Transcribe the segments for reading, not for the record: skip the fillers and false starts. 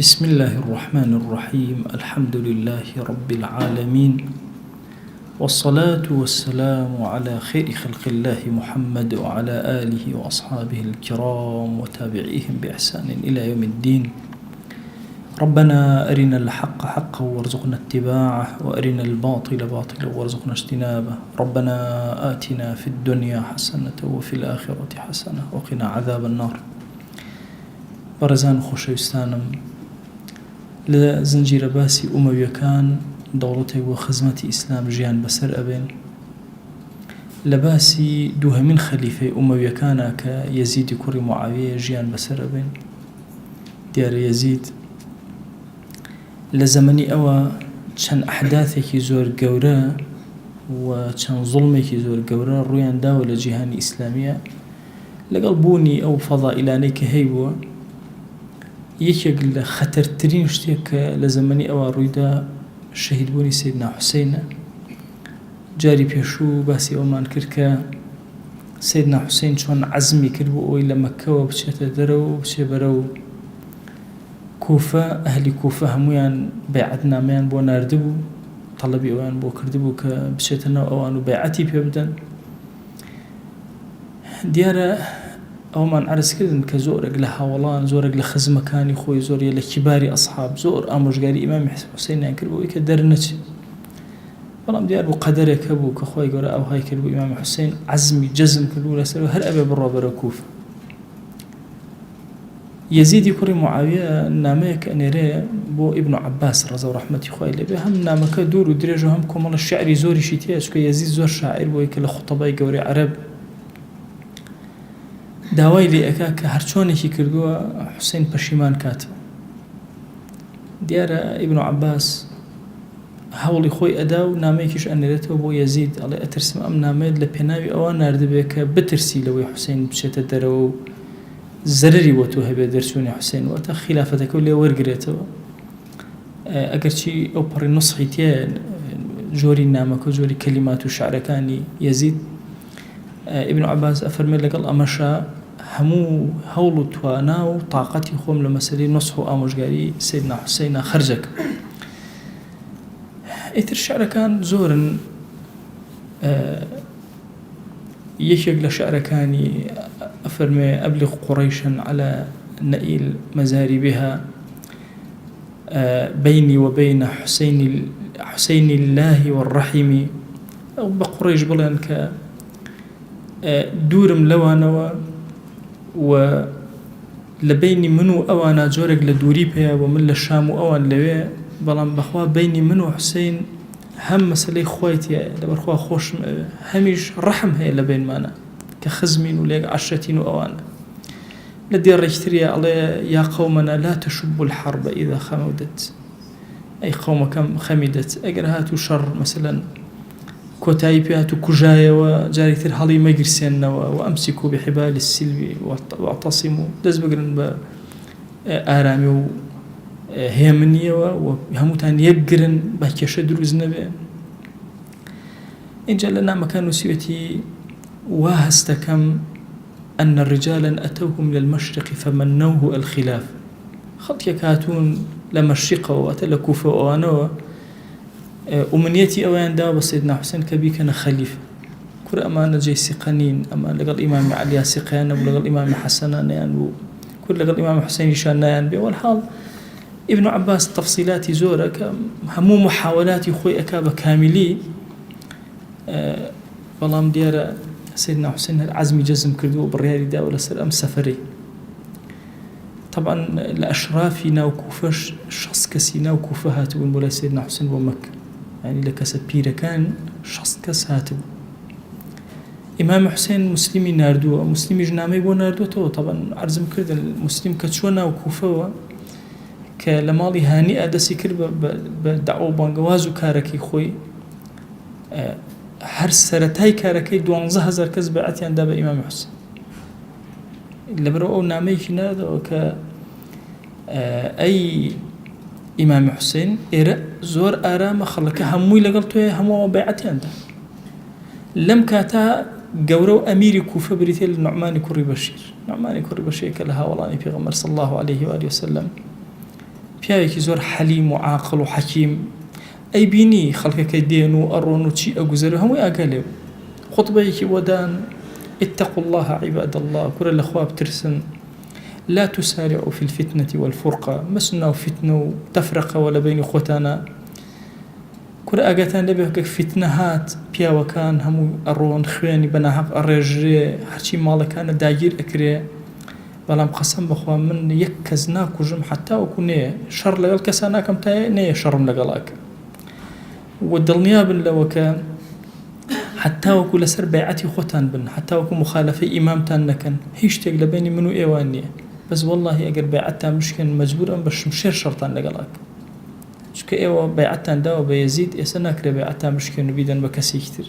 بسم الله الرحمن الرحيم. الحمد لله رب العالمين، والصلاة والسلام على خير خلق الله محمد وعلى آله وأصحابه الكرام وتابعيهم بإحسان إلى يوم الدين. ربنا أرنا الحق حقا وارزقنا اتباعه، وأرنا الباطل باطلا وارزقنا اجتنابه. ربنا آتنا في الدنيا حسنة وفي الآخرة حسنة وقنا عذاب النار. بەڕێزان و خۆشەویستانم، لە زنجیرە باسی ئومەویەکان دەوڵەتێک بۆ خزمەتی ئیسلام ژیان بەسەر ئەبێن. لە باسی دووهەمین خەلیفەی ئومەویەکانە کە یەزیدی کوڕی موعاویە ژیان بەسەر ئەبێن. دیارە یەزید لە زەمەنی ئەوە چەند ئەحداثێکی زۆر گەورە و چەند زوڵمێکی زۆر گەورە ڕوویان داوە لە جیهانی ئیسلامیە لەگەڵ بوونی ئەو فەضائیلانەی کە هەیبووە. یەکێک لە خەتەرترین شتێک کە لە زەمەنی ئەوە ڕوویدا شەهیدبوونی سەیدنا حوسەینە. جاری پێشوو باسی ئەومان کرد کە سەیدنا حوسەین چۆن عەزمی کرد بۆ ئەوەی لە مەککەوە بچێتە دەرەوە و بچێ بەرەو کوفە. ئەهلی کوفە هەمویان بەیعەتنامەیان بۆ ناردبوو، تەڵەبی ئەویان بۆ کردبوو کە بچێتە ناو ئەوان و بەیعەتی پێ بدەن. دیارە ئەومان عرض کردن کە زۆرێک لە هاوڵان، زۆرێک لە خزمەکانی خۆی، زۆریە لە کیباری ئەسحاب زۆر ئامۆژگاری ئیمامی حوسەینیان کرد بۆ ئەوەی کە دەرنەچێت. بەڵام دیار بوو قەدەرێک هەبوو کە خۆی گەورە ئەوهای کرد بۆ ئیمامی حوسەین، عەزمی جەزم کرد بوو لەسەر هەر ئەبێ بڕۆ بەرەو کوفە. یەزیدی کوڕی موعاویە نامەیەک ئەنێرێ بۆ ئیبن عەباس ڕەزا و ڕەحمەتی خوای لێبێ. هەم نامەکە دوور و درێژ و هەم کۆمەڵە شیعری زۆریشی تێیە، چونکە یەزید زۆر شاعیر بووە کە لە خوتەبای گەورەی عەرەب داوای لێ ئەکا کە هەرچۆنێکی کردووە حوسەین پەشیمان کاتەوە. دیارە ئیبن عەباس هەوڵی خۆی ئەدا و نامەیەکیش ئەنێرێتەوە بۆ یەزید، ئەڵێ ئەترسم ئەم نامەیەت لە پێناوی ئەوە ناردبێ کە بترسی لەوەی حوسەین بچێتە دەرەوە و زەرری بۆ تۆ هەبێت دەرچوونی حوسەین واتە خلافەتەکە لێ وەرگرێتەوە. ئەگەرچی ئەو پەڕی نوسخی تێیە جۆری نامەکە و جۆری کەلیمات و شعرەکانی یەزید، ئیبن عەباس ئەفەرمێت لەگەڵ ئەمەشە هەموو هەوڵ و توانا و تااقەتی خۆم لە مەسەلەی نوسخ و ئامۆژگاری سەیدنا حوسەینە خەرجەکە. ئیتر شعرەکان زۆرن. یەکێک لە شعرەکانی ئەفەرمێ ئەبلغ قوڕەیشا على نەئیل مەزاری بها بینی وبین حوسەین الله والرحیم. ئەو بە قوڕەیش بڵێن کە دوورم لەوانەوە و لە بینی من و ئەوانە جۆرێک لە دووری پێیە و من لە شام و ئەوان لەوێ، بەڵام بەخوا بینی من و حوسەین هەم مەسەلەی خۆی تێیە، لەبەرخوا خۆشم ئەوێ، هەمیش ڕەحم هەیە لە بینمانە کە خزمین و لێک عەشرەتین و ئەوانە. لە دێڕێکتریە ئەڵێ یا قەومەنا لا تشبوا الحرب إذا خەمەودەت، ئەی قەومەکەم خەمیدەت، ئەگەر هاتوو شەڕ مەسەلەن کۆتایی پێ هاتوو کوژایەوە جارێکتر هەڵی مەگرسێننەوە و ئەمسیکوا بحبال السلم واعتصموا، دەست بگرن بە ئارامی و هێمنیەوە و هەمووتان یەکگرن بە کێشە دروست نەبێ. اینجا لە نامەکە نووسیوێتی وا هەستەکەم أن رجالا أتوه من المشرق فمنوه الخلاف. خەڵکێک هاتوون لە مەشریقەوە واتە لە کوفە ئەوانەوە ئومنیەتی ئەویان داوە بە سەیدنا حوسەین کە بیکەنە خەلیفە. کورە ئەمانە جێی سیقەنین، ئەمە لەگەڵ ئیمامی عەلیا سیقەیان نەبوو، لەگەڵ ئیمامی حەسەنە نەیان بوو، کور لەگەڵ ئیمامی حوسەینیشان نایان بێ. وەڵحاڵ ئیبن عەباس تەفسیلاتی زۆرە کە هەموو محاولاتی خۆی ئەکا بە کامیلی، بەڵام دیارە سەیدنا حوسەین عەزمی جەزم کردووە و بڕیاری داوە لەسەر ئەم سەفەرەی. طبعا لە ئەشرافی ناو کوفەش 60 کەسی ناو کوفە هاتبوون بۆ لای سەیدنا حوسەین بۆ مەککە، یعنی لە کەسە پیرەکان 60 کەس هاتبوو. ئیمامی حوسەین موسلیمی ناردووە، موسلیمیش نامەی بۆ ناردووەتەوە. طبعا عەرزم کردن موسلیم کە چووە ناو کوفەوە کە لە ماڵی هانیئە دەستی کرد بە داعوە و بانگەواز و کارەکەی خۆی، هەر سەرەتای کارەکەی 12,000 کەس بەیعەتیان دا بە ئیمامی حوسەین. لەبەرەوە ئەو نامەیەکی ناردەوە کە ئەی ئیمامی حوسەین ئێرە زۆر ئارامە، خەڵکە هەمووی لەگەڵ تۆیە، هەمووەوە بەیعەتیان دا. لەم کاتا گەورە و ئەمیری کوفە بریتێ لە نوعمانی کوڕی بەشیر. نوعمانی کوڕی بەشیر کە لە هاوڵانی پێغەمبەر صلی الله عليه و آله وسلم پیاوێکی زۆر حەلیم و عاقڵ و حەکیم ئەی بینی خەڵکەکە دێن و ئەڕۆن و چی ئەگوزەر هەمووی ئاگا لێ خوتبەیەکی بۆ دان اتقوا الله عباد الله كورا لخوا بترسن لا تسارعوا في الفتنة والفرقة مسنا فتنة تفرقة ولا بين خوتانا كورا أجتان لبيك فتنهات بيا وكان هم أرون خواني بناحق الرجال هرشي ماله كان داير أكره بلام قسم بخوا من يكزنا كوجم حتى وكونه شر لقال كسانا كم تاي نه شرم لقالاك ودلنيا باللوكا حتى وكل سر بيعتي خوتان بن حتى وكل مخالفة إمام تانكن هيش تقل بيني منو إيوانية بس والله أجر بيعتها مشكن مجبور أم بشمشير شرطان لقالاك شك إيوا بيعتان داو بيزيد إسنا كره بيعتها مشكن بيدن بكسي كتير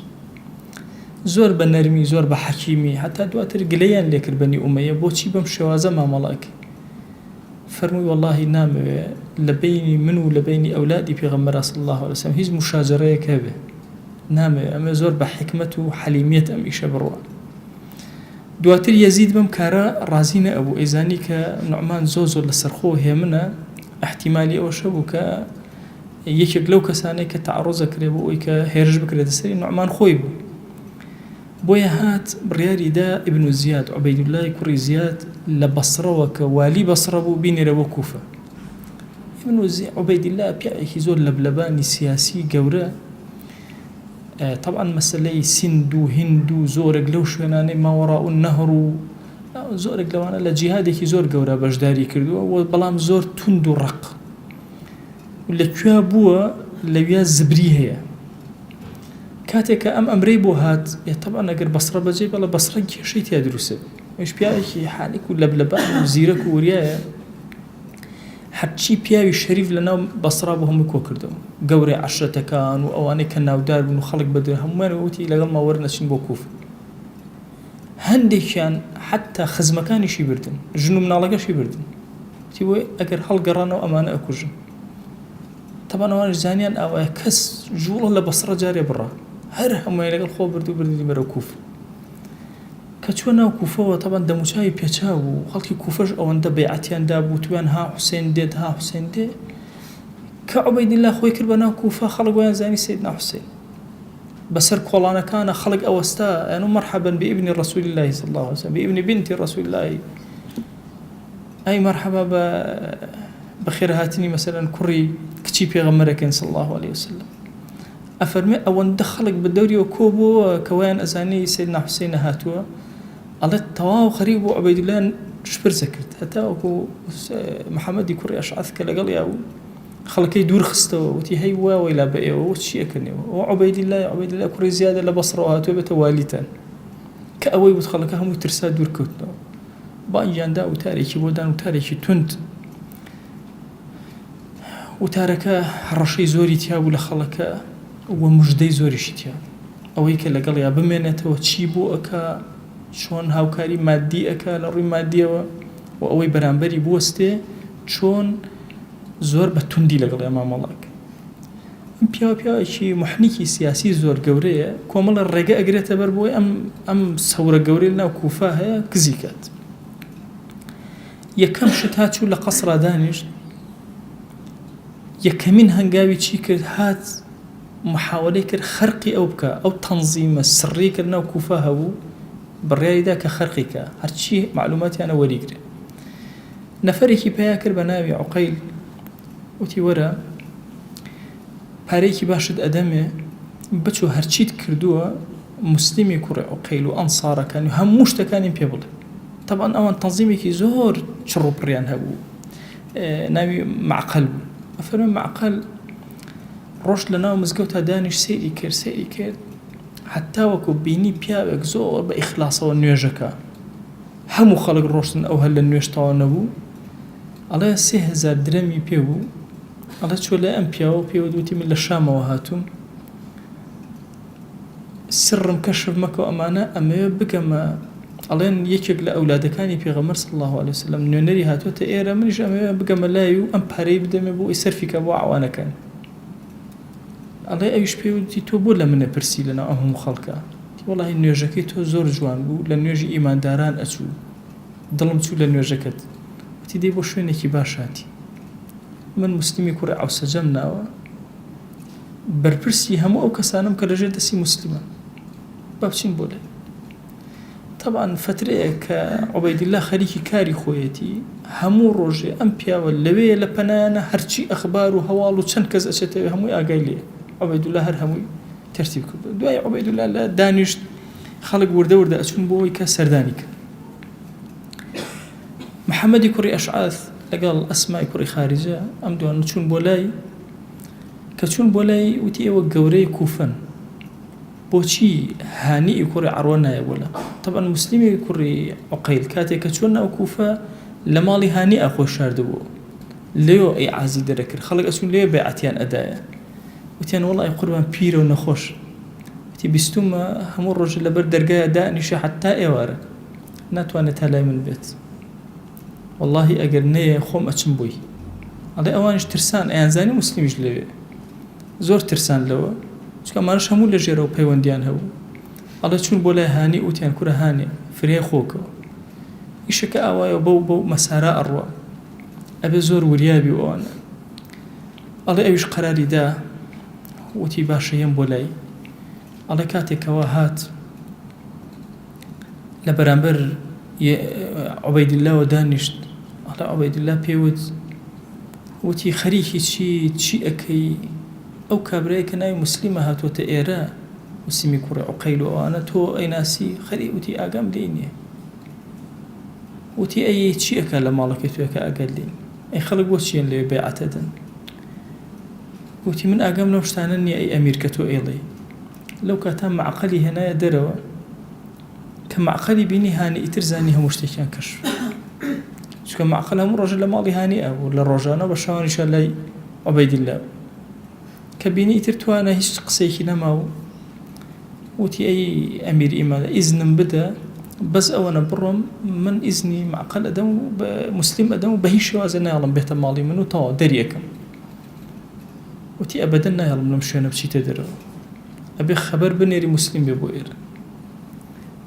زور بنرمي زور بحكيمي حتى دواتر قليان ليكر بني أمية بوشي بمشوازة ما ملاك فرمي والله نام لبيني منو لبيني أولادي في غمرة صلى الله عليه وسلم هيز مشاجرة كابه نام أما زور بحكمته وحليمية أم إيشا بروا دواتر يزيد بمكارا رازينا أبو إيزاني كنعمان زوزو لسرخوه هي منا احتمالي أو شبو يكيك لو كساني كتعرض كريبو ويكا هيرج بكري دسري نعمان خويبو بويا هات برياري دا ابن زياد عبيد الله كري زياد لبصرة وكوالي بصرة بو بيني ربو كوفة ابن زياد عبيد الله بيعيكي زور لبلباني سياسي قورا طبعا مسألة سندو هندو زورق لو شويناني ما وراء النهر زورق لو أنا لجهادك زور قورا بجداري كردو وبلام زور تندو رق ولا كوا بوا لويا زبري هي كاتك أمري بو هات طبعا أقر بصرة بجي بلا بصرة كيشي تيادروسه إيش بياكي حالك ولا بلبان وزيرك وريايا حتشي بياوي شريف لنا بصرة بهم كوكردو قوري 10 كان وأواني كان ناودار بنو خلق بدر همين ووتي لقل ما ورنا شين بوكوف هندي كان حتى خزمكاني شي بردن جنو منالقا شي بردن تيوي أقر حلق رانا وأمانة أكوجن طبعا وانا زانيان أو كس جوله لبصرة جارية برا هر همين لقل خو بردو بردو برا كوف كتشونا كوفة طبعا دموشاي بيتشاو خلقي كوفش أو عند بيعتيان دابو توان ها حسين ديد ها حسين ديد كعبيد الله خوي كربنا كوفة خلق وين زاني سيدنا حسين بسر كولانا كان خلق أوستا يعني مرحبا بابن رسول الله صلى الله عليه وسلم بابن بنت رسول الله أي مرحبا بخير هاتني مثلا كري كتشي بيغمرك صلى الله عليه وسلم أفرمي أو ندخلك بالدوري وكوبو كوان أزاني سيدنا حسين هاتوا الله التواو خريب وعبيد الله شبر زكرت حتى وكو محمد يكري أشعثك لقال يا خلك يدور خستوا وتي هي ولا بقى وشي أكني وعبيد الله كري زيادة لبصرة وهاتوا بتواليتان كأوي بتخلك هم يترساد دور كوتنا بانجان دا وتاريخي بودان وتاريخي تند وتاركه الرشي زوري تياب لخلك ومجدي زوري شتياب أويك لقال يا بمنته وتشيبو أكا شون هاوكاري مادي أكا لروي مادي وأوي برانبري بوسته شون زور بتندي لقال يا مام الله بيا شيء محنيكي سياسي زور جورية كومل الرجاء قريت بربوي أم صورة جوري لنا وكوفاها كزيكات يكم شتات شو لقصر دانش يكمن هنجاوي شيء هات محاولة كر خرقي أو بكا أو تنظيم سري كرنا وكوفاها و بالرأي ذاك خرقك هرشي معلوماتي أنا وريقري نفريكي بياكر بناوي عقيل وتي ورا باريكي باشد أدمي بچو هرشيت كردوا مسلمي كرة عقيل وأنصار كانوا هم مشتكانين بيبل طبعا أوان تنظيمي كي زور شرب ريان هبو ناوي معقل أفرم معقل روش لنا ومزقوتها دانش سيري كير حتى وكو بيني بيابك زور بإخلاص والنيوجكا همو خلق روشتن أو هل النيوج طوانبو الله 3000 درامي بيبو الله شو لا أم بيو دوتي من الشام وهاتم سر مكشف مكو أمانة أما بقى ما الله يكيق لأولاد كاني في غمر صلى الله عليه وسلم نونري هاتو تأيرا منش أما بقى ما لايو أم باري بدم بو يسر فيك أبو عوانا كان الله أيش بيودي تو بولا من برسي لنا أهم خلقا والله النيوجكي تو زور جوان بو لنيوجي إيمان داران أتو ظلم تو لنيوجكت تدي بو شوينكي باشاتي من مسلمی کوڕی عەوسەجەم ناوە بەرپرسی هەموو ئەو کەسانم کە لەژێر دەستی موسلیمە با بچین بۆ لای. طبعا فترەیە کە عوبەیدوللا خەریکی کاری خۆیەتی هەموو ڕۆژێ ئەم پیاوە لەوەیە لە پەنایانە هەرچی ئەخبار و هەواڵ و چەند کەس ئەچێتەوە هەمووی ئاگای لێ. عوبەیدوللا هەر هەمووی تەرتیب کرد. دوای عوبەیدوللا لە دانیشت خەڵک وردە وردە ئەچون بۆ ئەوەی کە سەردانی کرد. محەممەدی کوڕی ئەشعەث لەگەڵ ئەسمای کوڕی خارجە ئەم دوانە چوون بۆ لای کە چوون بۆ لای وتی ئێوە گەورەی کوفەن بۆچی هانیئی کوڕی عەڕوە نایە بۆ لە طبعا مسلمی کوڕی عوقەیل کاتێک کە چۆن ناو کوفە لە ماڵی هانیئە خۆی شاردبوو لێوە ئیعازی دەرەکرد خەڵک ئەچون لێ بەیعەتیان ئەدایە وتیان وەڵی قوربان پیرە و نەخۆش وتی بیستومە هەموو ڕۆژ لەبەر دەرگایە دانیشە حتا ئێوارە ناتوانێت تا لای من بێت واللهی ئەگەر نەیە خۆم ئەچم بووی ئەڵێ ئەوانش ترسان ئەیانزانی مسلیمیش لەوێ زۆر ترسان لەوە چکە ئەمانش هەموو لە ژێرەوە پەیوەندیان هەبوو ئەڵێ چوون بۆ لای هانی وتیان کوورە هانێ فرێ خۆکەوە ئیشەکە ئاوایە بەو مەسارە ئەڕوا ئەبێ زۆر وریابی ئەوانە ئەڵێ ئەویش قەراری دا وتی باشە یەم بۆ لای ئەڵێ کاتێکەوە هات لە بەرامبەر عوبەیدولاوە دانیشت ئەڵێ عوبەیدولا پێوت وتی خەریکی چی ئەکەی ئەو کابرایە کە ناوی مسلیمە هاتوۆتە ئێرە مسلیمی کوڕی عوقەیل و ئەوانە تۆ ئەیناسی خەری وتی ئاگام لێ نییە وتی ئەی چی ئەکە لە ماڵەکەی توێکە ئاگەر لێن ئەی خەڵک بۆ چیان لێ بەیعەتە دەن وتی من ئاگام لەو شتانە نییە ئەی ئەمیر کە تۆ ئێڵێ لەو کاتە معقەلی هێنایە دەرەوە کە معقەلی بینی هانی ئیتر زانی هەموو شتێکیان کەشف چکە معقەل هەموو ڕۆژە لە ماڵی هانیئە و لە ڕۆژانە بە شەوانیشە لای عوبەیدولا کە بینی ئیتر توانە هیچ قسەیەکی نەماوە وتی ئەی ئەمیر ئیمانە ئیزنم بدە بەس ئەوەنە بڕۆم من ئیزنی معقەل ئەدەم و مسلیم ئەدەم و بە هیچ شێوازە نایڵم بێتە ماڵی من و تەواو دەریەکەم وتی ئەبەدەن نایڵم لەم شوێنە بچیتە دەرەوە ئەبێ خەبەر بنێری مسلیم بێ بۆ ئێرە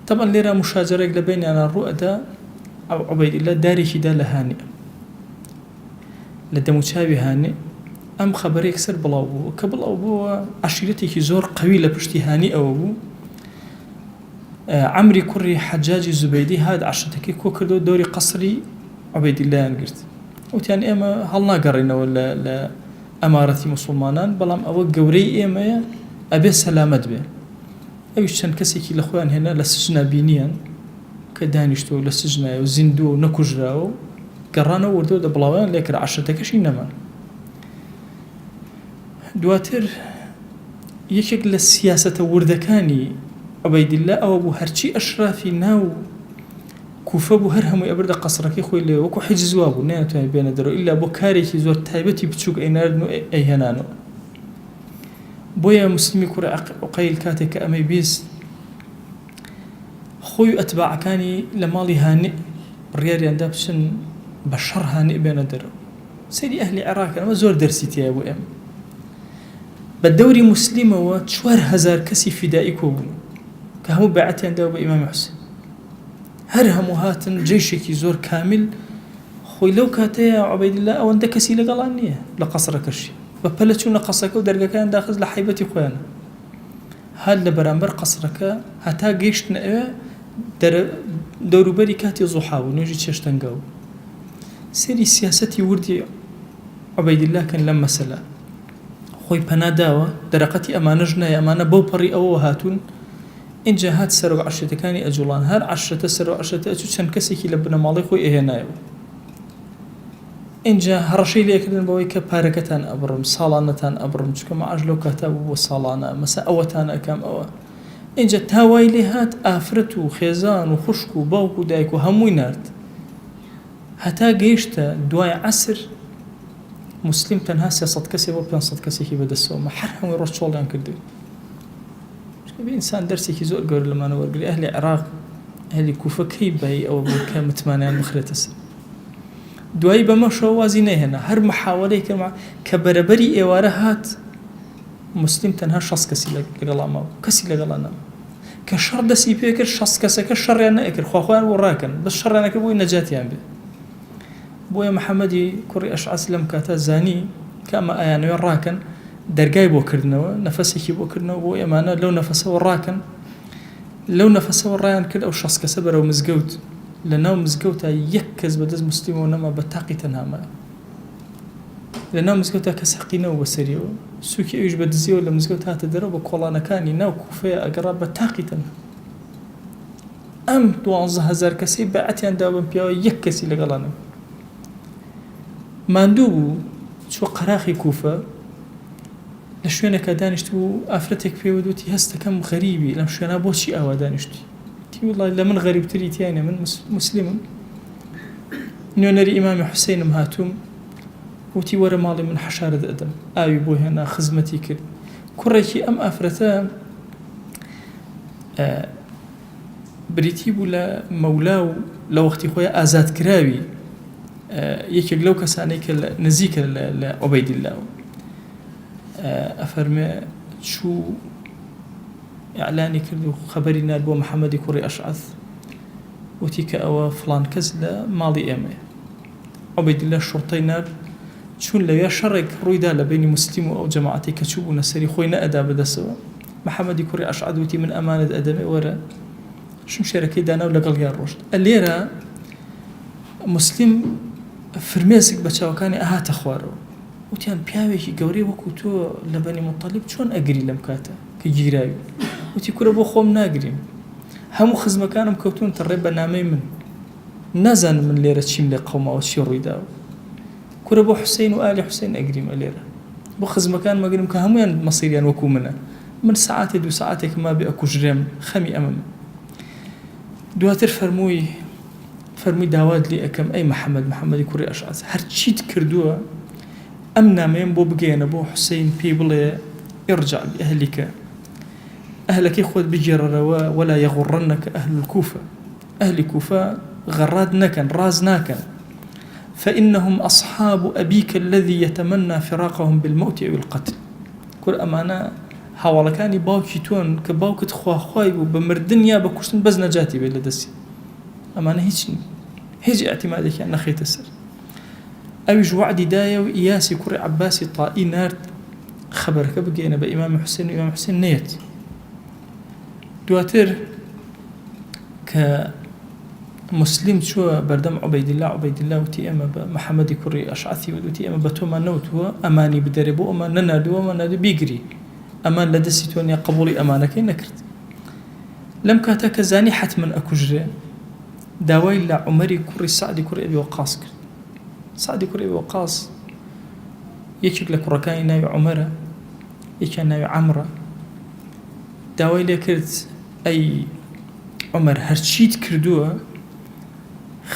طبعا لێرە مشاجرێک لە بینیانە ڕوو ئەدا ئەو عوبەیدولا دارێکی دا لە هانێ لە دەموچاوی هانێ ئەم خەبەرێک سەر بڵاو بوو کە بڵاو بووە عەشیرەتێکی زۆر قەوی لە پشتی هانی ئەوە بوو عەمری کوڕی حەجاجی زوبەیدی هات عەشیرەتەکەی کۆ کردەوە دەوری قەسری عوبەیدولایان گرت وتیان ئێمە هەڵناگەڕێنەوە لە ئەمارەتی موسڵمانان بەڵام ئەوە گەورەی ئێمەیە ئەبێ سەلامەت بێ ئەویش چەند کەسێکی لە خۆیان هێنا لە سژنە بینیان کە دانیشتەوە لە سژنایە و زیندووە و نەکوژراوە و گەڕانەوە وردەوە دە بڵاویان لێکرا عەشیرەتەکەشی نەما دواتر یەکێک لە سیاسەتە وردەکانی عوبەیدولا ئەوە بوو هەرچی ئەشرافی ناو کوفە بوو هەر هەمووی ئەبردە قەسرەکەی خۆی لێ وەکو حیجزوا بوو نەیانتوانی بێنە دەرەوە ئیلا بۆ کارێکی زۆر تایبەتی بچووک ئەیناردن و ئەیهێنانەوە بۆیە مسلمی کوڕی عوقەیل کاتێک کە ئەمەی بیست خۆی و ئەتباعەکانی لە ماڵی هانێ ڕیاریاندا بچن بە شەڕ هانێ بێنە دەرەوە سەیری ئەهلی عێراقن ئەمە زۆر دەرسی تایە بۆ ئێمە بە دەوری مسلیمەوە 4000 کەسی فیدایی کۆبوون کە هەموو بەیعەتیان داوە بە ئیمامی حوسێن هەر هەموو هاتن جێشێکی زۆر کامل خۆی لەو کاتەیە عوبەیدولا ئەوەندە کەسی لەگەڵان نییە لە قەسرەکەشی بە پەلە چوونە قەسەکە و دەرگەکان داخست لە حیبەتی خۆیانە هەر لە بەرامبەر قەسرەکە هەتا گەیشتنە ئێوە دەوروبەری کاتی زوحا بوو نوێژی چێشتەنگا بوو سێری سیاسەتی وردی عوبەیدولا کەن لەم مەسەلە خۆی پەناداوە دەرەقەتی ئەمانەش نایە ئەمانە بەو پەڕی ئەوە هاتوون اینجا هات سەرۆک عەشیرەتەکانی ئەجوڵان هەر عەشرەتە سەرۆک عەشرەتە ئەچوو چەند کەسێکی لە بنەماڵی خۆی ئەهێنایەوە اینجا هەڕەشەی لێکردن بەوەی کە پارەکەتان ئەبڕم ساڵانەتان ئەبڕم چکە مەعاش لەو کاتا بوو بۆ ساڵانە مەسا ئەوەتان ئەکەم ئەوە اینجا تاوای لێ هات ئافرەت و خێزان و خوشک و باوک و دایک و هەمووی نارد هەتا گەیشتە دوای عەسر مسلم تەنها 300 کەسێ بۆ 500 کەسێکی بەدەستەوە هەر هەمووی ڕۆژ چۆڵیان کردووی ئینسان دەرسێکی زۆر گەورە لەمانە وەرگری ئەهلی عێراق ئەهلی کوفە کەی بای ئەوە بوو کە متمانیان بخرێتە سەر دوایی بەمەشەوە وازی نەهێنا هەر محاوەلەی کە بەرەبەری ئێوارە هات مسلم تەنها 60 کەسی لەگەڵا ماوە کەسی لەگەڵا نەما کە شەڕ دەستی پێ کرد 60 کەسەکە شەڕیان نەئەکرد خواخۆیان بۆ ڕاکەن بەس شەڕیان نەکرد بۆی نەجاتیان بێ بۆیە محەممەدی کوڕی ئەشعەس لەم کاتە زانی کە ئەمە ئایانەوە ڕاکەن دەرگای بۆ کردنەوە نەفەسێکی بۆ کردنەوە بۆ ئێمانە لەو نەفەسەوە ڕاکەن لەو نەفەسەوە ڕایان کرد ئەو 6 کەسە بەرەو مزگەوت لە ناو مزگەوتە یەک کەس بەدەست موسلیمەوە نەما بە تاقی تەنهامە لە ناو مزگەوتە کەس حەقینەوە بەسەریەوە سووکی ئەویش بە دزیەوە لە مزگەوت هاتە دەرەوە بە کۆڵانەکانی ناو کوفەیە ئەگەڕا بە تاقی تەنها ئەم 12,000 کەسی بەعەتیان دا بەم پیاوە یەک کەسی لەگەڵانە ماندوو بوو چوە قەراخی کوفە لە شوێنێکە دانیشت و ئافرەتێک پێوە وتی هەستەکەم غەریبی لەم شوێنە بۆچی ئاوا دانیشتی تی وڵای لە من غەریبتری تیانە من مسلمم نوێنەری ئیمامی حوسێنم هاتووم وتی وەرە ماڵی من حەشارت ئەدەم ئاوی بۆ هێنا خزمەتی کرد کوڕێکی ئەم ئافرەتە بریتی بوو لە مەولا و لە وەختی خۆی ئازادکراوی یەکێک لەو کەسانەی کە نزیکە لە عوبەیدیلا ئەفەرمێ چوو ئیعلانی کرد و خەبەری نار بۆ محەممەدی کوڕی ئەشعەث وتی کە ئەوە فڵان کەس لە ماڵی ئێمەیە عوبەیدیلا شوڕتەی نار چون لەوێ شەڕێک ڕوویدا لە بینی مسلیم و ئەو جەماعەتی کە چوو بوونە سەری خۆی نەئەدا بەدەسەوە محەممەدی کوڕی ئەشعەث وتی من ئەمانت ئەدەمێ وەرە شمشێرەکەی دانا و لەگەڵ یان ڕۆشت لێرە مسلیم فرمێسک بە چاوەکانی ئەهاتە خوارەوە وتیان پیاوێکی گەورەی وەکو تۆ لە بەنی مەطەلیب چۆن ئەگری لەم کاتە کە گیراوی وتی کورە بۆ خۆم ناگریم هەموو خزمەکانم کەوتون تەڕێ بە نامەی من نازانم من لێرە چیم لە قەوماوە چی ڕوویداوە کورە بۆ حوسێن و ئالی حوسێن ئەگریمە لێرە بۆ خزمەکان مەگرم کە هەمویان مەسیریان وەکو منە من سەعاتێ 2 سەعاتێک ما بێ ئەکوژرێم خەمی ئەمەم دواتر فەرمووی داوات لێ ئەەکەم ئەی محەممەدی کوڕی ئەشعەث هەر چیت کردووە ئەم نامەیەم بۆ بگەێنە بۆ حوسێن پێی بڵێ ئێرجع بئەهلیکە ئەهلەکەی خۆت بگێڕەوە ولا یەغوڕەنەکە ئەهل الکوفە ئەهلی کوفە غەڕات نەکەن ڕاز ناکەن فإنهم أصحاب أبيك الذي يتمنى فراقهم بالموت أو القتل كل أمانة هاوڵەکانی باوکی تۆن کە باوکت خواخوای بوو بە مردن یا بە کوشتن بەس نەجاتی بێت لە دەستی ئەمانە هیچ اعتیمادێکیان نەخێتە سەر ئەویش وعدی دایە و ئیاسی کوڕی عەباسی تائی نارد خەبەرەکە بگەێنە بە ئیمامی حوسێن و ئیمامی حوسێن نێت دواتر کە مسلیم چووە بەردەم عوبەیدیلا وتی ئێمە بە محەممەدی کوڕی ئەشعەثی وتی ئێمە بە تۆمان نەوتووە ئەمانی بدەرێ بۆ ئەمان نەنادووە نادو بیگری ئەمان لە دەستی تۆ نیە قبوڵی ئەمانەکەی نەکرد لەم کاتە کە زانی حتمن ئەکوژرێ داوای لە عومەری کوڕی سعدی کوڕی ئەبی وەقاص کرد سعدی کوڕی ئەبی وەقاص یەکێک لە کوڕەکانی ناوی عومەرە یەکیان ناوی عەمرە داوای لێ کرد ئەی عومەر هەرچیت کردووە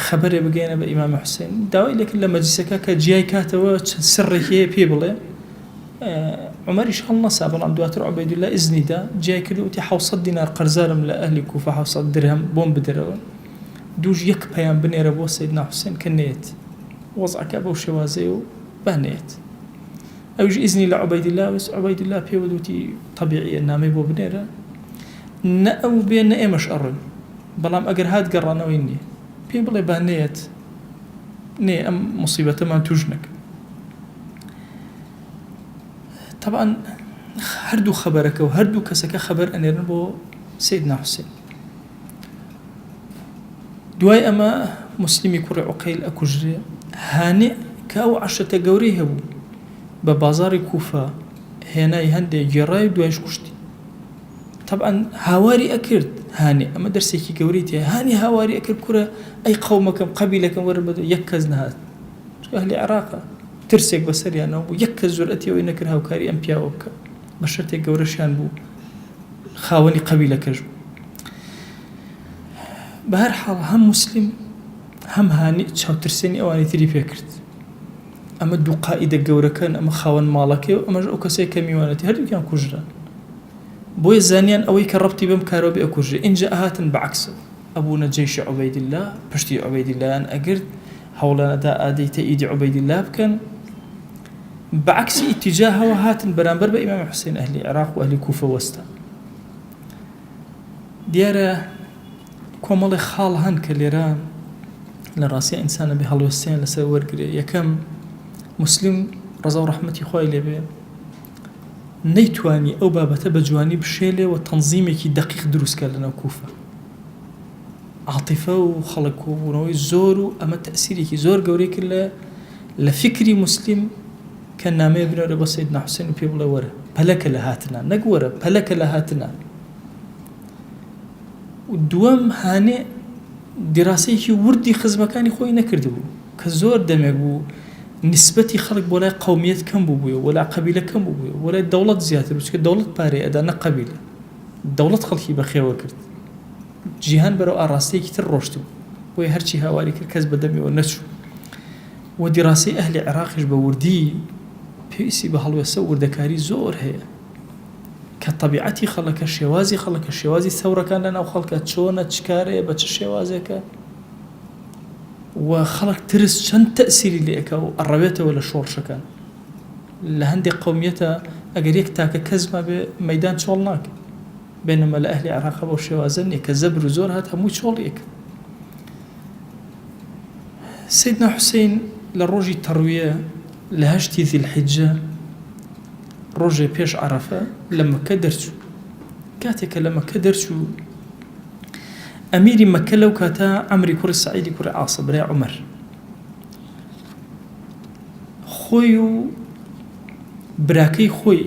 خەبەرێ بگەێنە بە ئیمامی حوسێن داوای لێ کرد لە مەجلیسەکە کە جیای کاتەوە چەند سڕێکی هەیە پێ بڵێ عمەریش هەڵ نەسا بەڵام دواتر عوبەیدولا ئیزنیدا جیای کرد وتی 700 دینار قەرزارم لە ئەهلی کوفە 700 درهم بۆم بدەرەوە دووش یەک پەیام بنێرە بۆ سەیدنا حوسێن کە نێت وەزعەکە بەو شێوازەیە و بانێت ئەویش ئیزنی لە عوبەیدولا پێوە وتی طەبیعیە نامەی بۆ بنێرە نە ئەو بێ نە ئێمەش ئەڕۆین بەڵام ئەگەر هات گەڕانەوەی نییە پێ بڵێ بانێت نێ ئەم مصیبەتەمان توش نەکە طبعا هەردوو خەبەرەکە و هەردوو کەسەکە خەبەر ئەنێرن بۆ سەیدنا حوسێن دوای ئەمە مسلیمی کوڕی عوقەیل ئەکوژرێ هانێ کە ئەو عەشەتە گەورەی هەبوو بە بازاری کوفە هێنای هەندێک گێڕای و دوایش کوشتی طبعا هاواری ئەکرد هانێ ئەمە دەرسێکی گەورەی تێ هانی هاواری ئەکرد کورە ئەی قەومەکەم قەبیلەکەم وەرە بەدە یەک کەس نەهات ئەهلی عێراقە ترسێک بەسەریانەوە بوو یەک کەس جورئەتیەوەی نەکرد هاوکاری ئەم پیاوە بکە بە شەرتێک گەورەشیان بوو خاوەنی قەبیلەکەش بوو بە هەر حاڵ هەم مسلیم هەم هانی چاوترسێنی ئەوانی تری پێ کرد ئەمە دوو قائیدە گەورەکەن ئەمە خاوەن ماڵەکەی و ئەمەش ئەو کەسێک کە میوانەتی هەردووکیان کوژران بۆیە زانیان ئەوەی کە ڕەبتی بەم کارەوە بێ ئەکوژێ اینجا ئەهاتن بەعەکسە ئەبوونە جەیشی عوبەیدیلا پشتی عوبەیدیلایان ئەگرت هەوڵانەدا ئادەی تەئیدی عوبەیدیلا بکەن بەعەکسی ئیتیجاهەوە هاتن بەرامبەر بە ئیمامی حوسێن ئەهلی عێراق و ئەهلی کوفە وەستا دیارە کۆمەڵی خاڵ هەن کە لێرە لراسي إنسان بهالوستين لسر ورقري يكم مسلم رضا ورحمتي خوي لبي نيتواني أو بابته بجواني بشيله وتنظيمي كي دقيق دروس كان لنا كوفة عاطفة وخلق ونوي زور أما تأثيري كي زور قوري كله لفكري مسلم كان نامي ابن ربا سيدنا حسين بيبلا ورا بلك لهاتنا نقورا بلك لهاتنا والدوام هاني دراسي كي وردي خزمكاني خوي نكردبو كزور دمجو نسبتي خلق ولا قومية كم بوبوي ولا قبيلة كم بوبوي ولا دولة زيادة بس كدولة باري أدانا قبيلة دولة خلقي بخير وكرت جيهان برو أراسي كتر روشتو وي هرشي هواري كركز بدمي ونشو ودراسي أهل العراق بوردي بيسي بهالوسا وردكاري زور هي كطبيعتي خلق الشوازي ثورة كان لنا وخلق تشونا تشكاري بتشوازك وخلق ترس شن تأثيري لك والربيته ولا شور شكان لهندي قوميته أجريك تاك كزمة بميدان شغلناك بينما لأهل العراق وشوازني كزبر زور هات همو شغليك سيدنا حسين للروجي التروية لهشتي ذي الحجة روجي بيش عرفة لما كدرتو كاتك لما كدرتو أميري مكة لو كاتا عمري كوري السعيدي كوري عاصب بري عمر خويو براكي خوي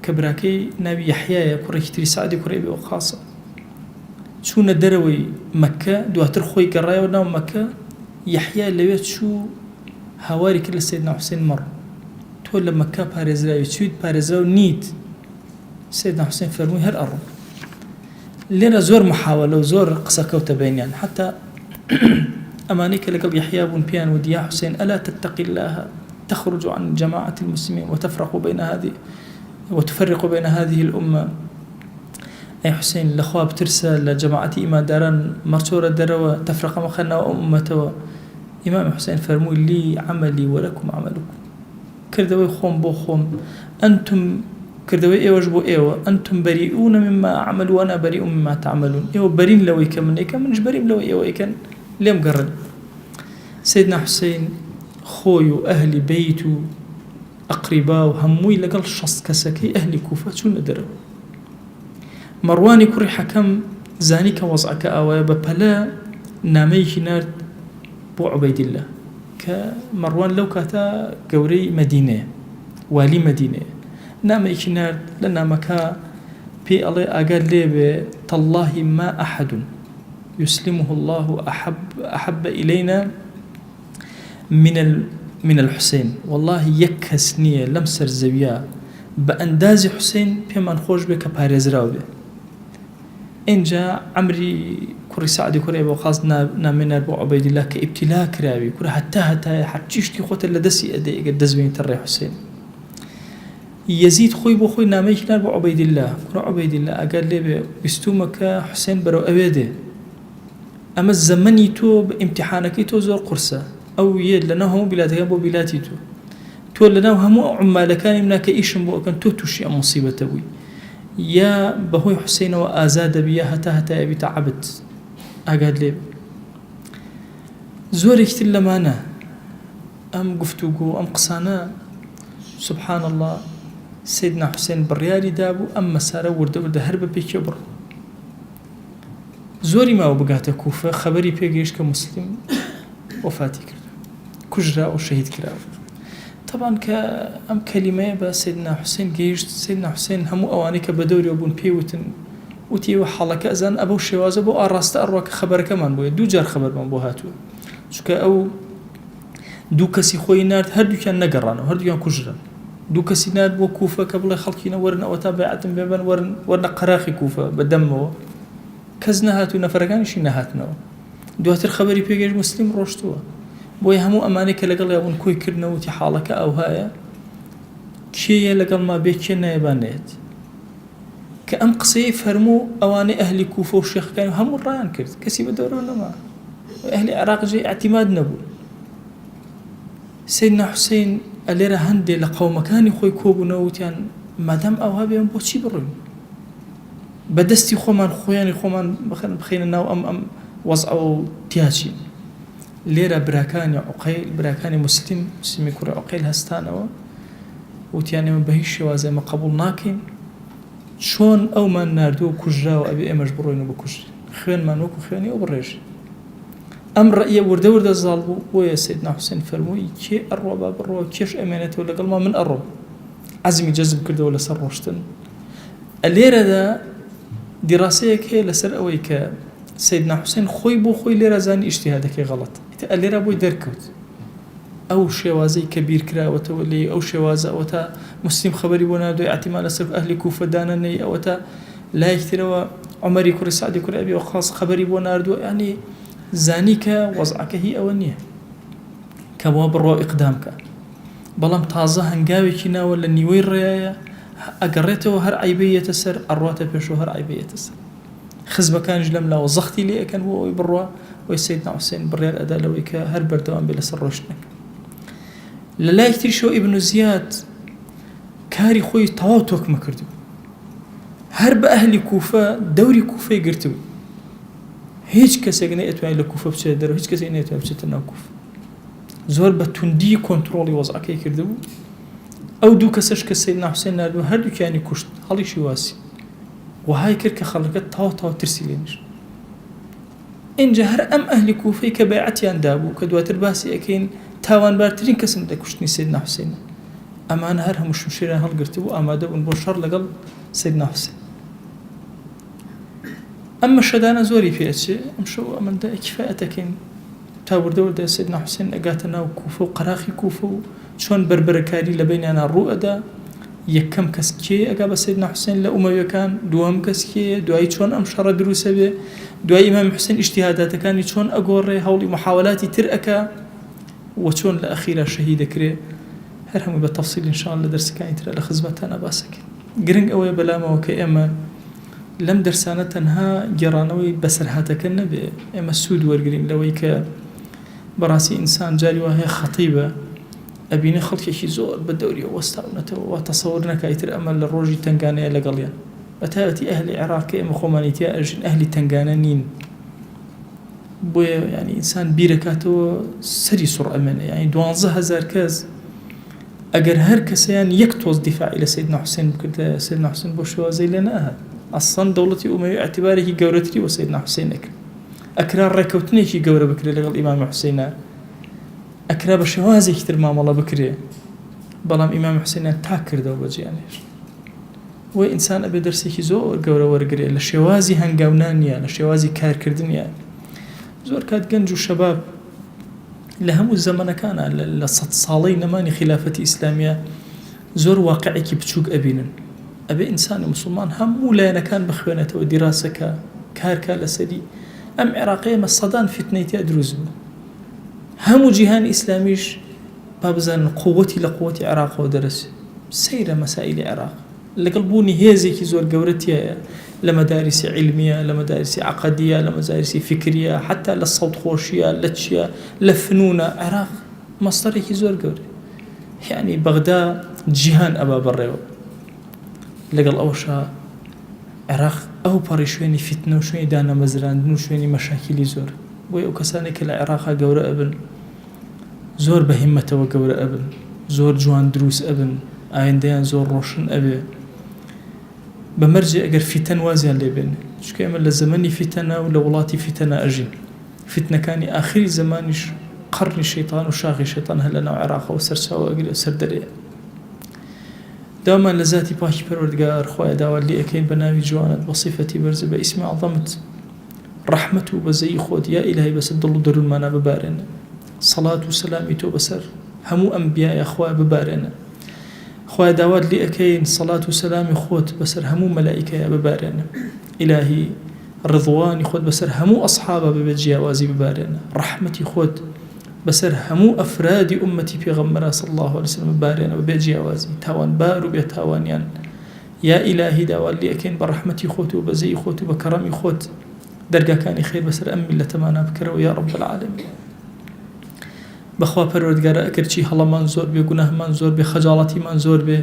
كبراكي نبي يحيى كوري كتري سعيدي كوري أبي وقاصة شو ندروي مكة دواتر خوي قرايا ونام مكة يحيى اللي شو هواري كل سيدنا حسين مر تولى مكة باريزراوي تشود باريزراوي نيت سيدنا حسين فرموي هر أرم لنا زور محاولة وزور قصة كوتة بينيان حتى أمانيك لقل يحيى بن بيان وديا حسين ألا تتقي الله تخرج عن جماعة المسلمين وتفرق بين هذه الأمة أي حسين الأخوة ترسل لجماعة إما داران مرتورة دروا تفرق مخنا وأمته إمام حسين فرموا لي عملي ولكم عملكم كردوي خوم بو خوم أنتم كردوي إيوة جبو إيوة أنتم بريئون مما أعمل وأنا بريء مما تعملون إيوة برين لو يكمنش بريء لو إيوة يكن ليم قرن سيدنا حسين خوي أهل بيتو أقرباء هموي لقل شخص كسكي أهل كوفة شو ندروا مرواني كوري حكم زانيك وضعك أوي ببلا ناميك نار بو عبيد الله كمروان لو كاتا قوري مدينة والي مدينة ناميك نار لنا مكا بي الله أقال لي تالله ما أحد يسلمه الله أحب إلينا من الحسين والله يكسنية لمسر زبيا بأنداز حسين بيمان خوش بك باريزراو به إن جاء عمري كوري سعدي كوري أبو خاص نامنا أبو عبيد الله كابتلاء كرابي كوري حتى تشتي خوت اللي دسي أدي قدس بين تري حسين يزيد خوي بو خوي ناميك أبو عبيد الله كوري عبيد الله أقال لي بستومك حسين برو أبيده أما الزمني تو بامتحانك تو زور قرصة أو يد لنا هم بلادك أبو بلادي تو لنا هم عمالك كان منك إيش بو كان تو تشي مصيبة توي يا بهوي حسين وآزاد بيا هتا أبي تعبت أقال لي زوري كتير لما أنا أم قفتوقو أم قصانا سبحان الله سيدنا حسين بريالي دابو أم مسارة ورد هرب بيكبر زوري ما وبقاته كوفة خبري بيجيش كمسلم وفاتي كرا كجرا وشهيد كرا طبعا كأم كلمة بس سيدنا حسين جيش سيدنا حسين هم أوانيك بدوري وبون بيوتن وتي وحالك أذن أبو شواز أبو أراست أروك خبر كمان بوي دو جار خبر من بوهاتو شو أو دو كسي خوي نارد هردو كان نقرانو هردو كان كجرا دو كسي نارد وكوفة قبل خلقينا ورن أو تابعات بيبان ورن قراخي كوفة بدمه كزنا هاتو نفرقان شي نهاتنا دواتر خبري بيجيش مسلم روشتوه بوي همو أمانيك لقل يابون كوي كرنا وتي حالك أو هايا كي لقل ما بيكينا يبانيت كأم قصي فرمو أواني أهلي كوفة والشيخ كانوا همو الريان كرت كسي بدورونا ما أهلي عراق جي اعتماد نبو سيدنا حسين أليرا هندي لقوم كاني خوي كوبو نوتيان مادام أو هابي بوشي برون بدستي خومان خوياني خومان بخينا ناو أم وضعوا تياشين لێرە براکانی عقیل براکانی مسلمی کوڕی عقیل هەستانەوە وتیانێمە بە هیچ شێوازێمە قبول ناکەین چۆن ئەومان ناردووە و کوژراوە ئەبێ ئێمەش بڕۆین و بکوژین خوێنمان وەکو خوێنی ئەو بڕێژ ئەم ڕەئیە وردە زاڵ بوو بۆیە سەیدنا حوسێن فەرمووی کێ ئەڕوا با بڕۆ کێش ئەمێنێتەوە لەگەڵما من ئەڕۆ عەزمی جەزم کردەوە لەسەر ڕۆشتن لێرەدا دیراسەیەک هەیە لەسەر ئەوەی کە سەیدنا حوسێن خۆی بۆ خۆی لێرە زانی ئیجتیهادەکەی غەڵەت لێرە بۆی دەرکەوت ئەو شێوازەی کە بیر کراوەتەوە لێ ئەو شێوازە ئەوە تا مسلیم خەبەری بۆ نادوێ ئاحتیمال لەسەر ئەهلی کوفە دانەنەی ئەوە تا لایەکترەوە عومەری کوڕی سعدی کوڕی ئەبی وەقاص خەبەری بۆ ناردووە یعنی زانی کە وەزعەکە هی ئەوە نییە کە بۆ بڕۆ ئیقدام کە بەڵام تازە هەنگاوێکی ناوە لە نیوەی ڕێیە ئەگەڕێتەوە هەر عیبەیەتە سەر ئەڕواتە پێشەوە هەر عیبەیەتە سەر خزمەکانش لەم لاوە زەختی لێ ئەکەن بۆ ئەوەی بڕوا وەی سەیدنا حوسێن بڕیار ئەدا لەوەی کە هەر بەردەوام بێ لەسەر ڕۆشتنەکە لە لای تریشەوە ئیبن زیاد کاری خۆی تەواو تۆکمە کردو هەر بە ئەهلی کوفە دەوری کوفەی گرتو هیچ کەسێک نەیەتوانێت لە کوفە بچێت دەرەوە هیچ کەسێک نەیەتوانێت بچێتە ناو کوفە زۆر بە توندی کۆنتڕۆڵی وەزعەکەی کردبوو ئەو دوو کەسەش کە سەیدنا حوسێن ناردووە هەردووکیانی کوشت هەڵیشی واسی وهای کرد کە خەڵکە تاو ترسی لێنیش اینجا هەر ئەم ئەهلی کوفەی کە بەیعەتیان دابوو کە دواتر باسی ئەکەین تاوانبارترین کەسن لە کوشتنی سەیدنا حوسێن ئەمانە هەر هەموو شمشێریان هەڵگرتبوو ئامادە بوون بۆ شەڕ لەگەڵ سەیدنا حوسێن ئەم مەشەدانە زۆری پێچێ ئەم شەو ئەمەندە کفایەتەکەین تا وردە سەیدنا حوسێن ئەگاتە ناو کوفە و قەراخی کوفە و چۆن بربەرەکاری لە بینیانە ڕوو ئەدا یەکەم کەس کێ ئەگا بە سەیدنا حوسێن لە ئومەویەکان دووەم کەس کێ دوای چۆن ئەم شەڕە دروسە بێ دوای ئیمام حوسێن ئیجتیهاداتەکانی چۆن ئەگۆڕێ هەوڵی محاولاتی تر ئەکا و چۆن لە ئەخیرا شەهید دەکرێ هەر هەمووی بە تەفسیل ئینشاءالله لە دەرسەکانی ترە لە خزمەتانە باسەکەین گرنگ ئەوەیە بەلامەوە کە ئێمە لەم دەرسانە تەنها گێڕانەوەی بەسەرهاتەکە نەبێ ئێمە سوود وەرگرین لەوەی کە بەڕاستی ئینسان جاری وهەیە خەتیبە ئەبینە خەڵکێکی زۆر بە دەوریەوە وەستاونەتەوە وا تەسەوور نەکایتر ئەمە لە ڕۆژی تنگانەیە لەگەڵیان بەتایبەتی ئەهلی عێراق کە ئێمە خۆمانیتیا ئەژین ئەهلی تنگانە نین بۆیە ینی ئینسان بیرەکاتەوە سەری سوڕ ئەمێنێ ینی 12000 کەس ئەگەر هەر کەسەیان یەک تۆز دیفاعی لە سەیدنا حوسێن بکردە سەیدنا حوسێن بۆ شێوازەی لێ نەهات ئەسڵەن دەوڵەتی ئومەوی ئەعتیبارێکی گەورەتری بۆ سەیدنا حوسێن نەکرد ئەکرا ڕێکەوتنێکی گەورە بکرێت لەگەڵ ئیمام حوسێنە ئەکرا بە شێوازێکی تر مامەڵە بکرێ بەڵام ئیمام حوسێنیان تا کردەوە بە جیانێش وی ئینسان ئەبێ دەرسێکی زۆر گەورە وەرگرێ لە شێوازی هەنگاونان نیە لە شێوازی کارکردنیە زۆر کات گەنج و شەباب لە هەموو زەمانەکانە لە 100 ساڵەی نەمانی خلافەتی ئیسلامیە زۆر واقعێکی بچووک ئەبینن ئەبێ ئینسانی مسلمان هەموو لایەنەکان بخوێنێتەوە دیراسەکە کارکە لەسەری ئەم عێراقیە مە سەدان فتنەیتیا دروست بوو هەموو جیهانی ئیسلامیش با بزانن قووەتی لە قووەتی عێراقەوە دەرەچێ سەیرە مەسائیلی عێراق لەگەڵ بوونی هێزێکی زۆر گەورەتیایە لە مەدارسی علمیە لە مەدارسی عەقەدیە لە مەدارسی فکریە حتا لە سەوت خۆشیە لە چیە لە فنونە عێراق مەستەرێکی زۆر گەورە یعنی بەغدا جیهان ئەبا بەڕێوە لەگەڵ ئەوەشە عێراق ئەو پەڕی شوێنی فتنە و شوێنی دانەمەزراندن و شوێنی مەشاکیلی زۆر بۆی ئەو کەسانێک کە لە عێراقا گەورە ئەبن زۆر بە هیممەتەوە گەورە ئەبن زۆر جوان دروست ئەبن ئایندەیان زۆر ڕۆشن ئەبێ بەمەرجێ ئەگەر فیتەن وازیان لێبێن چکە ئێمە لە زەمەنی فیتەنە و لە وڵاتی فیتەنە ئەژین فتنەکانی ئاخری زەمانیش قەڕنی شەیطان و شاخی شەیطان هەر لە ناو عێراقەوە سەرچاوە ئەگرێ سەر دەرەیە داوامان لە ذاتی پاکی پەروەردگار خوایە داوا لێ ئەکەین بە ناوی جوانت بە صیفەتی بەرزە بە ئیسمی عەظەمت ڕەحمەت و بەزەی خۆت یا ئیلاهی بەسەر دڵ و دەروونمانە ببارێنە سەڵات و سەلامی تۆ بەسەر هەموو ئەنبیایە خوایە ببارێنە خوایە داوات لێ ئەکەین سەڵات و سەلامی خۆت بەسەر هەموو مەلائیکەیە ببارێنە ئیلاهی ڕضوانی خۆت بەسەر هەموو ئەصحابە ببێت جیاوازی ببارێنە ڕەحمەتی خۆت بەسەر هەموو ئەفرادی ئومەتی پێغەمبەر صلی الله علیه وسلم ببارێنە ببێت جیاوازی تاوانبار و بێتاوانیان یا ئیلاهی داوات لێ ئەکەین بە ڕەحمەتی خۆت و بەزەی خۆت و بە کەڕەمی خۆت دەرگاکانی خێر بەسەر ئەم میلەتەمانە بکەرەوە یا رب العالمین بەخوا پەروەردگارە ئەگەر چی هەڵەمان زۆر بێ گوناهمان زۆر بێ خەجاڵەتیمان زۆر بێ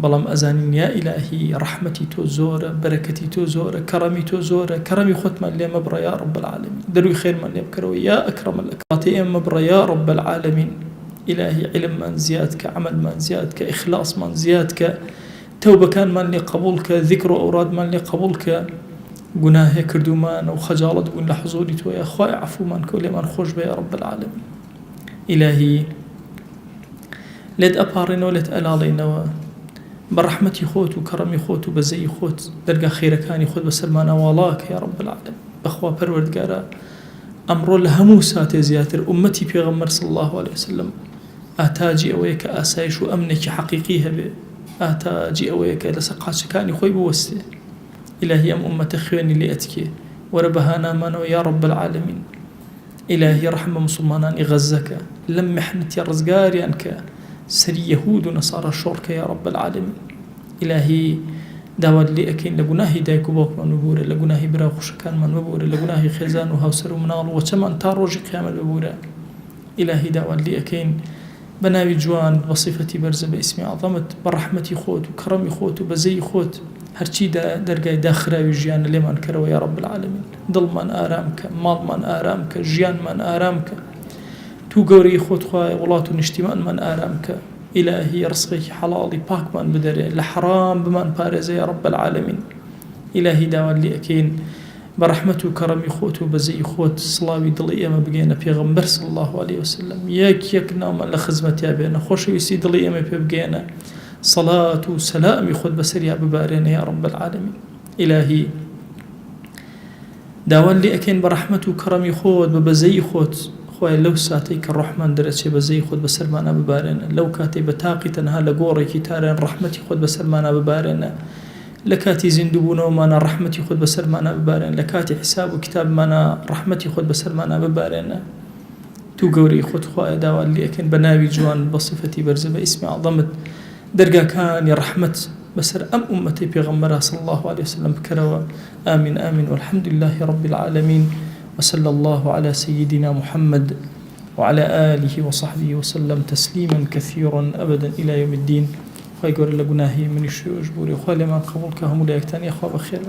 بەڵام ئەزانین یا ئیلاهی ڕەحمەتی تۆ زۆرە، بەرەکەتی تۆ زۆرە، کەڕەمی تۆ زۆرە، کەڕەمی خۆتمان لێ مەبڕە یا رب العالمین، دەروی خێرمان لێ بکەرەوە یا ئەکرەم الأکراتی ئێمە مەبڕە یا رب العالمین. إلهي علممان زيادك، عملمان زيادك، إخلاصمان زيادك، توبەکانمان لێ قبولکە، ذکر و ئەورادمان لێ قبولکە، گوناهێ کردومان و خەجاڵەت بوون لە حزوری تۆیە، خوای عەفومان کە و لێمان خۆش بە یا رب العالمین. إلهی لێت ئەپاڕێنەوە لێت ئەلاڵێنەوە بە ڕەحمەتی خۆت و کەڕەمی خۆت و بەزەی خۆت دەرگا خێرەکانی خۆت بەسەرمانە واڵاکە یا رب العالمین. بەخوا پەروەردگارە ئەمڕۆ لە هەموو ساتێ زیاتر ئومەتی پێغەمبەر صلی الله عليه وسلم ئاتاجی ئەوەیە کە ئاسایش و ئەمنێکی حەقیقی هەبێ، ئاتاجی ئەوەیە کە لەسەر قاچەکانی خۆی بوەستێ. إلهي أم أمة خوێنی لێ ئەتکێ وەرە بەهانامانەوە یا رب العالمین. إلهي ڕەحمە مسلمانانی غەزەکە لەم محنەتی ڕزگاریان کە سەری یەهود و نەسارە شۆڕکە یا رب العالمین. إلهي داوات لێ ئەکەین لە گوناهی دایک و باوکمان ببوورە، لە گوناهی برا خوشەکانمان ببوورە، لە گوناهی خێزان و هاوسەر و مناڵ و وەچەمان تا ڕۆژی قیامەت ببوورە. إلهي داوات لێ ئەکەین بناوي جوان بصفتي برزة باسمي عظمت برحمتي خوت وكرمي خوت وبزي خوت هرچی دەرگای داخراوی ژیان لێمان کەرەوە یا رب العالمین. دڵمان ئارام کە، ماڵمان ئارام کە، ژیانمان ئارام کە، تو گەورەی خۆت خوایە وڵات و نیشتیمانمان ئارام کە. ئیلاهی ڕزقێکی حەڵاڵی پاکمان بدەرێ، لە حەرام بمان پارێزە یا رب العالمین. ئیلاهی داوات لێ ئەکەین بە ڕەحمەت و کەڕەمی خۆت و بەزەی خۆت سڵاوی دڵی ئێمە بگەێنە پێغەمبەر صلی الله عليه وسلم، یەک ناومان لە خزمەتیا بێنە، خۆشەویستی دڵی ئێمە پێ بگەێنە، صلاة و سلامی خود بسریا ببارێنە یا رب العالمین. إلهی داوان لێ ئەکەین بە ڕەحمەت و کەڕەمی خۆت بە بەزەی خۆت خوای لەو ساتەی کە ڕەحمان دەرەچێ بەزەی خۆت بەسەرمانە ببارێنە، لەو کاتەی بە تاقی تەنها لە گۆڕێکی تارێن ڕەحمەتی خۆت بەسەرمانە ببارێنە، لە کاتی زیندووبوونەوەمانە ڕەحمەتی خۆت بەسەرمانە ببارێنە، لە کاتی حساب و کتابمانە ڕەحمەتی خۆت بەسەرمانە ببارێنە. تو گەورەی خۆت خوایە داوان لێ ئەکەین بە ناوی جوان بە صفەتی بەرزە بە ئیسمی عەظەمت دەرگاکانی ڕەحمەت بەسەر ئەم ئومەتەی پێغەمبەر صلی الله عليه وسلم بکەرەوە. آمين آمين والحمد لله رب العالمين وصلى الله على سيدنا محمد وعلى آله وصحبه وسلم تسليما كثيرا أبدا إلى يوم الدين. خواهي قول لقناهي من الشيوش بوري وخوالي ما قبولك هم لا يكتاني أخوة بخير.